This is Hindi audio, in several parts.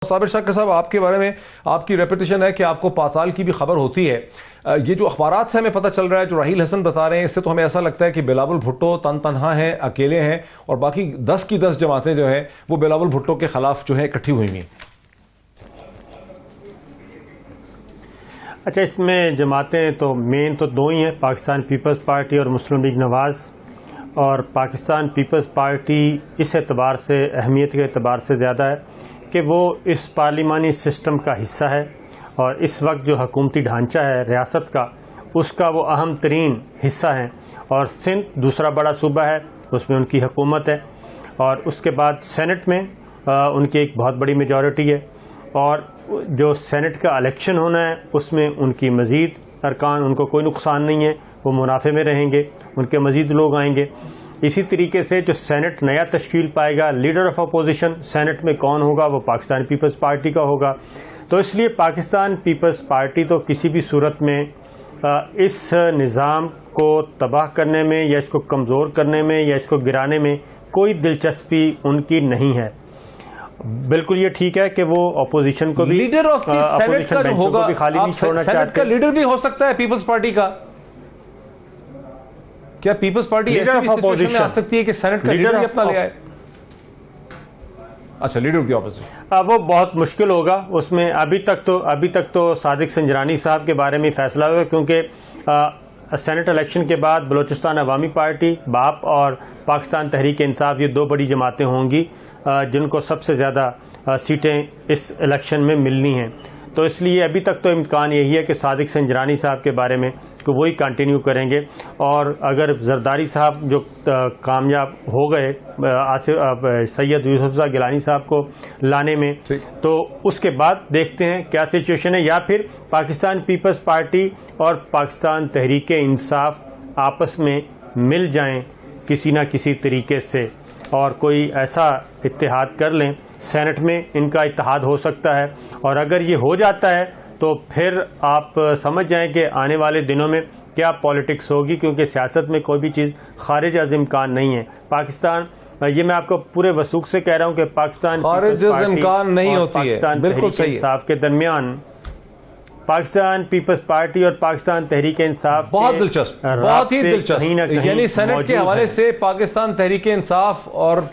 साबिर शाकिर साहब, आपके बारे में आपकी रेपुटेशन है कि आपको पाताल की भी खबर होती है। ये जो अखबारात से हमें पता चल रहा है, जो राहील हसन बता रहे हैं, इससे तो हमें ऐसा लगता है कि बिलावल भुट्टो तनहा हैं, अकेले हैं और बाकी 10 की 10 जमातें जो हैं वो बिलावल भुट्टो के खिलाफ जो है इकट्ठी हुई हैं। अच्छा, इसमें जमातें तो मेन तो दो ही हैं, पाकिस्तान पीपल्स पार्टी और मुस्लिम लीग नवाज़। और पाकिस्तान पीपल्स पार्टी इस एतबार से, अहमियत के एतबार से ज़्यादा है कि वो इस पार्लिमानी सिस्टम का हिस्सा है और इस वक्त जो हुकूमती ढांचा है रियासत का, उसका वो अहम तरीन हिस्सा है। और सिंध दूसरा बड़ा सूबा है, उसमें उनकी हुकूमत है और उसके बाद सेनेट में उनकी एक बहुत बड़ी मेजॉरिटी है। और जो सेनेट का इलेक्शन होना है उसमें उनकी मज़ीद अरकान, उनको कोई नुकसान नहीं है, वो मुनाफे में रहेंगे, उनके मज़ीद लोग आएंगे। इसी तरीके से जो सेनेट नया तश्कील पाएगा, लीडर ऑफ अपोजिशन सेनेट में कौन होगा, वो पाकिस्तान पीपल्स पार्टी का होगा। तो इसलिए पाकिस्तान पीपल्स पार्टी तो किसी भी सूरत में इस निज़ाम को तबाह करने में या इसको कमज़ोर करने में या इसको गिराने में कोई दिलचस्पी उनकी नहीं है। बिल्कुल ये ठीक है कि वो अपोजिशन को भी, लीडर ऑफ सेनेट का जो होगा, भी खाली नहीं छोड़ना चाहते। सेनेट का लीडर भी हो सकता है पीपल्स पार्टी का। क्या पीपल्स पार्टी ऐसी भी सिचुएशन में आ सकती है कि सेनेट का लीडर ही अपना ले आए? अच्छा, लीडर ऑफ द ऑपोजिशन वो बहुत मुश्किल होगा। उसमें अभी तक तो सादिक संजरानी साहब के बारे में फैसला होगा, क्योंकि सेनेट इलेक्शन के बाद बलूचिस्तान अवामी पार्टी, बाप और पाकिस्तान तहरीक इंसाफ, ये दो बड़ी जमातें होंगी जिनको सबसे ज़्यादा सीटें इस इलेक्शन में मिलनी हैं। तो इसलिए अभी तक तो इम्कान यही है कि सादिक संजरानी साहब के बारे में कि वही कंटिन्यू करेंगे। और अगर जरदारी साहब जो कामयाब हो गए सैयद यूसुफ गिलानी साहब को लाने में, तो उसके बाद देखते हैं क्या सिचुएशन है। या फिर पाकिस्तान पीपल्स पार्टी और पाकिस्तान तहरीक इंसाफ आपस में मिल जाएं किसी न किसी तरीके से और कोई ऐसा इत्तेहाद कर लें, सेनेट में इनका इत्तेहाद हो सकता है। और अगर ये हो जाता है तो फिर आप समझ जाएं कि आने वाले दिनों में क्या पॉलिटिक्स होगी, क्योंकि सियासत में कोई भी चीज़ खारिज अज़ इम्कान नहीं है। पाकिस्तान, ये मैं आपको पूरे वसूख से कह रहा हूं कि पाकिस्तान खारिज अज़ इम्कान नहीं होती है, बिल्कुल सही है। के दरमियान पाकिस्तान पीपल्स पार्टी और पाकिस्तान तहरीक इंसाफ बहुत दिलचस्प, बहुत ही दिलचस्प। यानी सेनेट के हवाले से पाकिस्तान तहरीक इंसाफ और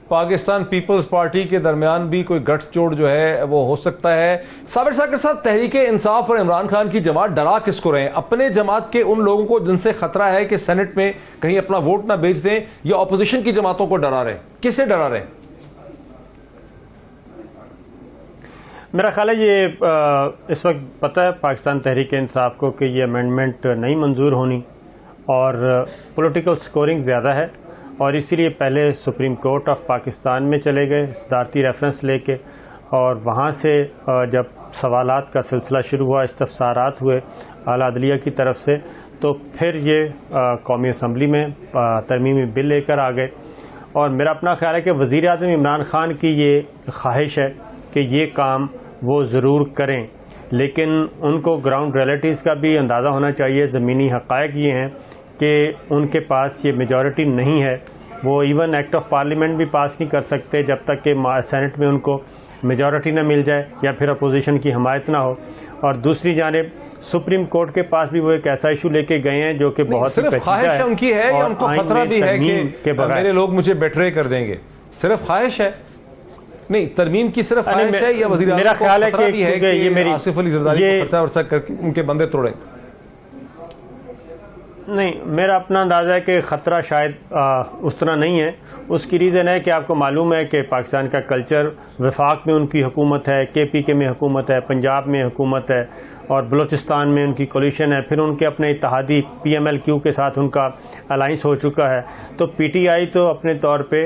पाकिस्तान पीपल्स पार्टी के दरमियान भी कोई गठजोड़ जो है वो हो सकता है। साबिर शाकिर साहब, तहरीक इंसाफ और इमरान खान की जमात डरा किसको रहे हैं? अपने जमात के उन लोगों को जिनसे खतरा है कि सेनेट में कहीं अपना वोट ना बेच दें, या अपोजिशन की जमातों को डरा रहे हैं? किससे डरा रहे हैं? मेरा ख्याल है ये इस वक्त पता है पाकिस्तान तहरीक इंसाफ को कि ये अमेंडमेंट नहीं मंजूर होनी और पॉलिटिकल स्कोरिंग ज़्यादा है, और इसीलिए पहले सुप्रीम कोर्ट ऑफ पाकिस्तान में चले गए सदारती रेफरेंस लेके। और वहाँ से जब सवालात का सिलसिला शुरू हुआ, इस्तफसारात हुए आला अदलिया की तरफ से, तो फिर ये कौमी असम्बली में तरमीमी बिल लेकर आ गए। और मेरा अपना ख्याल है कि वज़ीर आज़म इमरान खान की ये ख्वाहिश है कि ये काम वो ज़रूर करें, लेकिन उनको ग्राउंड रियलिटीज़ का भी अंदाज़ा होना चाहिए। ज़मीनी हक़ाइक़ ये हैं कि उनके पास ये मेजॉरिटी नहीं है, वो इवन एक्ट ऑफ पार्लियामेंट भी पास नहीं कर सकते जब तक कि सेनेट में उनको मेजॉरिटी ना मिल जाए या फिर अपोजिशन की हमायत ना हो। और दूसरी जानिब सुप्रीम कोर्ट के पास भी वो एक ऐसा इशू लेके गए हैं जो कि बहुत सिर्फ ख्वाहिश है उनकी है, या उनको खतरा भी है कि मेरे लोग मुझे बेट्रे कर देंगे? सिर्फ ख्वाहिश है? नहीं, तरमीम की सिर्फ ख्वाहिश है या वज़ीर आज़म मेरा ख्याल है कि ये मेरी आसिफ अली ज़रदारी को खतरा वर्चा करके उनके बंदे तोड़े? नहीं, मेरा अपना अंदाज़ा है कि ख़तरा शायद उस तरह नहीं है। उसकी रीज़न है कि आपको मालूम है कि पाकिस्तान का कल्चर, वफाक में उनकी हुकूमत है, KPK में हुकूमत है, पंजाब में हुकूमत है और बलूचिस्तान में उनकी कोलिशन है। फिर उनके अपने इत्तेहादी PMLQ के साथ उनका अलाइंस हो चुका है। तो PTI तो अपने तौर पे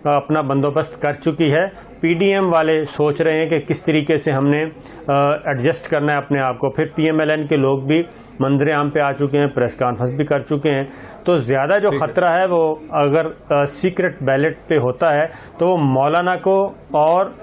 अपना बंदोबस्त कर चुकी है। PDM वाले सोच रहे हैं कि किस तरीके से हमने एडजस्ट करना है अपने आप को। फिर PMLN के लोग भी मंजर आम पे आ चुके हैं, प्रेस कॉन्फ्रेंस भी कर चुके हैं। तो ज़्यादा जो ख़तरा है वो अगर सीक्रेट बैलेट पे होता है तो वो मौलाना को और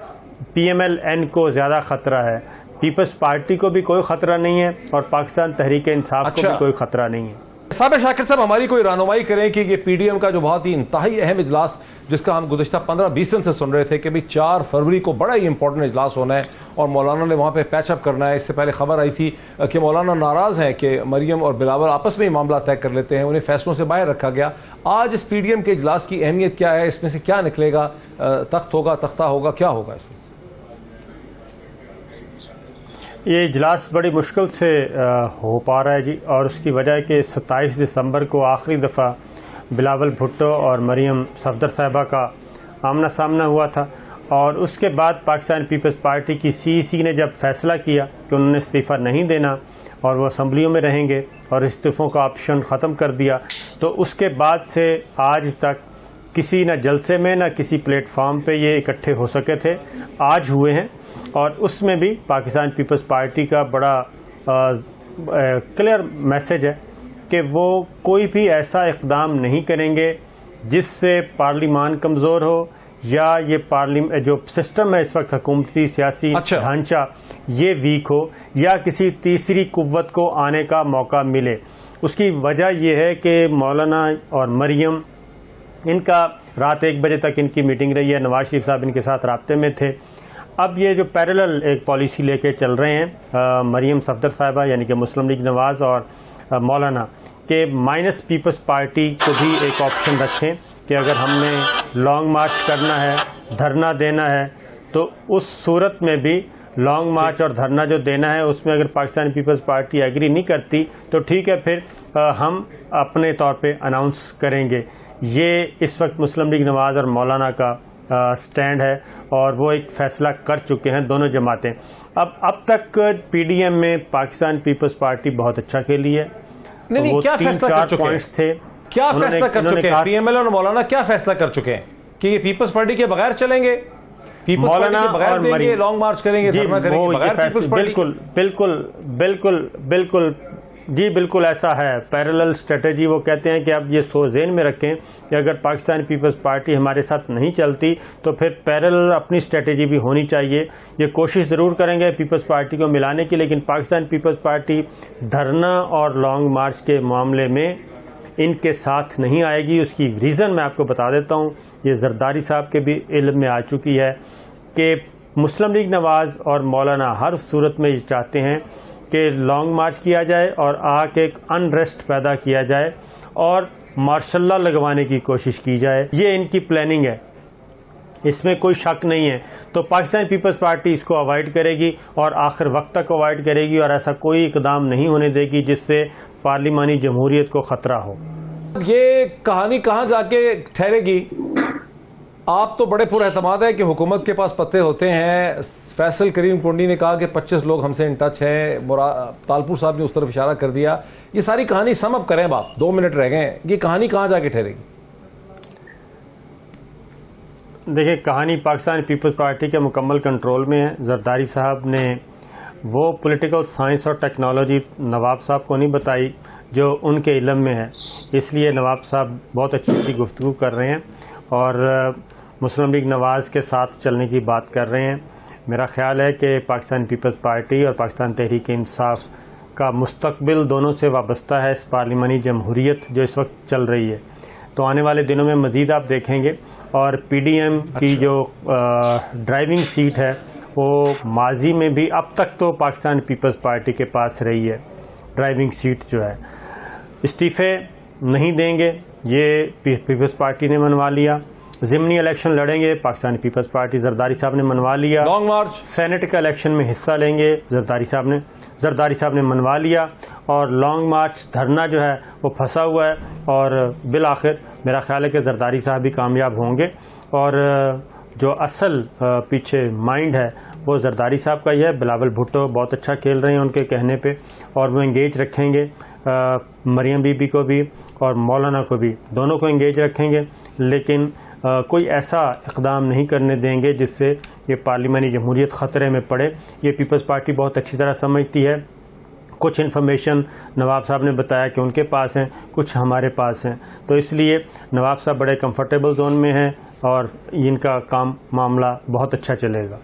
PMLN को ज़्यादा ख़तरा है। पीपल्स पार्टी को भी कोई ख़तरा नहीं है और पाकिस्तान तहरीक इंसाफ को भी कोई ख़तरा नहीं है। साबिर शाकिर साहब, हमारी कोई रहनुमाई करें कि ये PDM का जो बहुत ही इंतहाई अहम इजलास जिसका हम गुज़िश्ता 15-20 दिन से सुन रहे थे कि भाई 4 फरवरी को बड़ा ही इंपॉर्टेंट इजलास होना है और मौलाना ने वहाँ पे पैचअप करना है। इससे पहले खबर आई थी कि मौलाना नाराज़ हैं कि मरियम और बिलावल आपस में ही मामला तय कर लेते हैं, उन्हें फैसलों से बाहर रखा गया। आज इस PDM के इजलास की अहमियत क्या है, इसमें से क्या निकलेगा, तख्त होगा, तख्ता होगा, क्या होगा इसमें? ये इजलास बड़ी मुश्किल से हो पा रहा है जी, और उसकी वजह है कि 27 दिसंबर को आखिरी दफ़ा बिलावल भुट्टो और मरियम सफदर साहिबा का आमना सामना हुआ था, और उसके बाद पाकिस्तान पीपल्स पार्टी की CEC ने जब फैसला किया कि उन्होंने इस्तीफ़ा नहीं देना और वो असम्बलियों में रहेंगे और इस्तीफ़ों का ऑप्शन ख़त्म कर दिया, तो उसके बाद से आज तक किसी न जलसे में न किसी प्लेटफॉर्म पे ये इकट्ठे हो सके थे। आज हुए हैं, और उसमें भी पाकिस्तान पीपल्स पार्टी का बड़ा क्लियर मैसेज है कि वो कोई भी ऐसा इक़दाम नहीं करेंगे जिससे पार्लिमान कमज़ोर हो या ये जो सिस्टम है इस वक्त हुकूमती सियासी ढांचा ये वीक हो या किसी तीसरी कुव्वत को आने का मौका मिले। उसकी वजह ये है कि मौलाना और मरियम, इनका रात 1 बजे तक इनकी मीटिंग रही है, नवाज शरीफ साहब इनके साथ राब्ते में थे। अब ये जो पैरेलल एक पॉलिसी लेके चल रहे हैं मरियम सफदर साहिबा यानी कि मुस्लिम लीग नवाज और मौलाना के माइनस पीपल्स पार्टी को भी एक ऑप्शन रखें कि अगर हमने लॉन्ग मार्च करना है, धरना देना है, तो उस सूरत में भी लॉन्ग मार्च और धरना जो देना है उसमें अगर पाकिस्तान पीपल्स पार्टी एग्री नहीं करती तो ठीक है, फिर हम अपने तौर पे अनाउंस करेंगे। ये इस वक्त मुस्लिम लीग नवाज और मौलाना का स्टैंड है और वो एक फैसला कर चुके हैं दोनों जमातें। अब तक PDM में पाकिस्तान पीपल्स पार्टी बहुत अच्छा खेली है। नहीं, क्या फैसला कर चुके हैं? थे क्या फैसला कर चुके हैं PML और मौलाना, क्या फैसला कर चुके हैं कि ये पीपल्स पार्टी के बगैर चलेंगे, पीपल्स पार्टी के बगैर देंगे, लॉन्ग मार्च करेंगे, धरना करेंगे बगैर पीपल्स पार्टी? बिल्कुल जी, बिल्कुल ऐसा है। पैरेलल स्ट्रेटेजी वो कहते हैं कि अब ये ज़हन में रखें कि अगर पाकिस्तान पीपल्स पार्टी हमारे साथ नहीं चलती तो फिर पैरेलल अपनी स्ट्रेटेजी भी होनी चाहिए। ये कोशिश ज़रूर करेंगे पीपल्स पार्टी को मिलाने की, लेकिन पाकिस्तान पीपल्स पार्टी धरना और लॉन्ग मार्च के मामले में इनके साथ नहीं आएगी। उसकी रीज़न मैं आपको बता देता हूँ। ये जरदारी साहब के भी इल्म में आ चुकी है कि मुस्लिम लीग नवाज और मौलाना हर सूरत में ये चाहते हैं कि लॉन्ग मार्च किया जाए और आके एक अनरेस्ट पैदा किया जाए और मार्शल लॉ लगवाने की कोशिश की जाए। ये इनकी प्लानिंग है, इसमें कोई शक नहीं है। तो पाकिस्तान पीपल्स पार्टी इसको अवॉइड करेगी और आखिर वक्त तक अवॉइड करेगी और ऐसा कोई इकदाम नहीं होने देगी जिससे पार्लिमानी जमहूरियत को ख़तरा हो। ये कहानी कहाँ जाके ठहरेगी? आप तो बड़े पुरएतमाद है कि हुकूमत के पास पत्ते होते हैं। फैसल करीम कुंडी ने कहा कि 25 लोग हमसे इन टच हैं, तालपुर साहब ने उस तरफ इशारा कर दिया। ये सारी कहानी सम अप करें बाप, 2 मिनट रह गए, ये कहानी कहाँ जाके ठहरेगी? देखिए, कहानी पाकिस्तान पीपल्स पार्टी के मुकम्मल कंट्रोल में है। जरदारी साहब ने वो पॉलिटिकल साइंस और टेक्नोलॉजी नवाब साहब को नहीं बताई जो उनके इल्म में है, इसलिए नवाब साहब बहुत अच्छी गुफ्तगू कर रहे हैं और मुस्लिम लीग नवाज के साथ चलने की बात कर रहे हैं। मेरा ख्याल है कि पाकिस्तान पीपल्स पार्टी और पाकिस्तान तहरीक इंसाफ का मुस्तकबिल दोनों से वाबस्ता है इस पार्लिमानी जमहूरियत जो इस वक्त चल रही है। तो आने वाले दिनों में मज़ीद आप देखेंगे। और PDM की जो ड्राइविंग सीट है वो माजी में भी अब तक तो पाकिस्तान पीपल्स पार्टी के पास रही है। ड्राइविंग सीट जो है, इस्तीफ़े नहीं देंगे ये पीपल्स पार्टी ने मनवा लिया। ज़िमनी इलेक्शन लड़ेंगे पाकिस्तान पीपल्स पार्टी, जरदारी साहब ने मनवा लिया। लॉन्ग मार्च, सेनेट का इलेक्शन में हिस्सा लेंगे जरदारी साहब ने मनवा लिया। और लॉन्ग मार्च धरना जो है वो फंसा हुआ है और बिल आखिर मेरा ख्याल है कि जरदारी साहब भी कामयाब होंगे। और जो असल पीछे माइंड है वो जरदारी साहब का ही है। बिलावल भुट्टो बहुत अच्छा खेल रहे हैं उनके कहने पे और वो इंगेज रखेंगे मरियम बीबी को भी और मौलाना को भी, दोनों को इंगेज रखेंगे, लेकिन कोई ऐसा इक़दाम नहीं करने देंगे जिससे ये पार्लिमानी जमहूरियत ख़तरे में पड़े। ये पीपल्स पार्टी बहुत अच्छी तरह समझती है। कुछ इन्फॉर्मेशन नवाब साहब ने बताया कि उनके पास हैं, कुछ हमारे पास हैं, तो इसलिए नवाब साहब बड़े कंफर्टेबल जोन में हैं और इनका काम मामला बहुत अच्छा चलेगा।